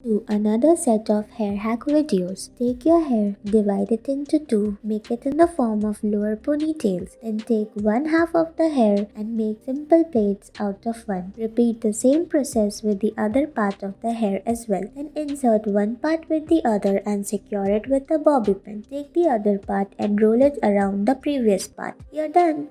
To another set of hair hack videos. Take your hair, divide it into two, make it in the form of lower ponytails. Then take one half of the hair and make simple plaits out of one. Repeat the same process with the other part of the hair as well. Then insert one part with the other and secure it with a bobby pin. Take the other part and roll it around the previous part. You're done.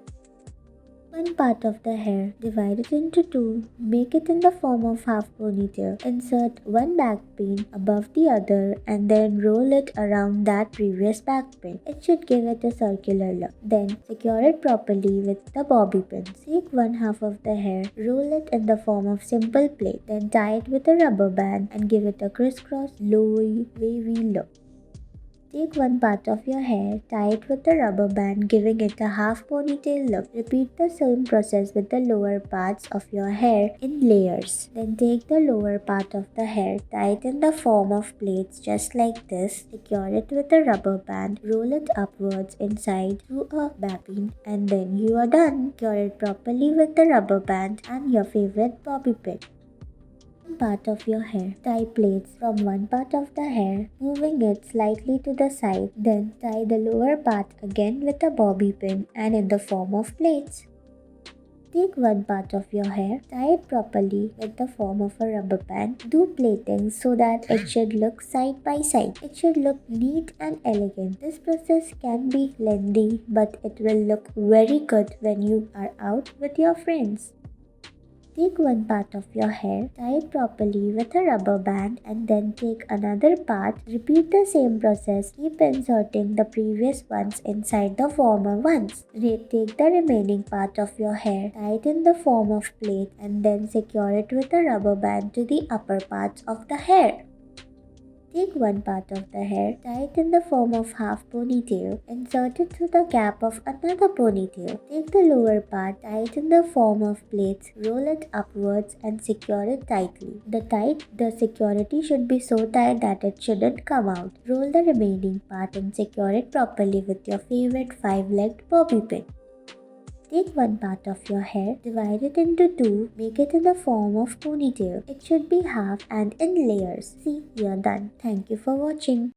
One part of the hair, divide it into two, make it in the form of half ponytail. Insert one back pin above the other and then roll it around that previous back pin. It should give it a circular look. Then secure it properly with the bobby pin. Take one half of the hair, roll it in the form of simple plait. Then tie it with a rubber band and give it a crisscross, lowy, wavy look. Take one part of your hair, tie it with a rubber band, giving it a half ponytail look. Repeat the same process with the lower parts of your hair in layers. Then take the lower part of the hair, tie it in the form of plaits just like this. Secure it with a rubber band, roll it upwards inside through a backpin, and then you are done. Secure it properly with the rubber band and your favorite bobby pin. Part of your hair. Tie plaits from one part of the hair, moving it slightly to the side. Then tie the lower part again with a bobby pin and in the form of plaits. Take one part of your hair, tie it properly with the form of a rubber band. Do plaiting so that it should look side by side. It should look neat and elegant. This process can be lengthy, but it will look very good when you are out with your friends. Take one part of your hair, tie it properly with a rubber band and then take another part. Repeat the same process. Keep inserting the previous ones inside the former ones. Take the remaining part of your hair, tie it in the form of plait and then secure it with a rubber band to the upper parts of the hair. Take one part of the hair, tie it in the form of half ponytail, insert it through the gap of another ponytail. Take the lower part, tie it in the form of plaits, roll it upwards and secure it tightly. The security should be so tight that it shouldn't come out. Roll the remaining part and secure it properly with your favorite 5-legged bobby pin. Take one part of your hair, divide it into two, make it in the form of ponytail. It should be half and in layers. See, you're done. Thank you for watching.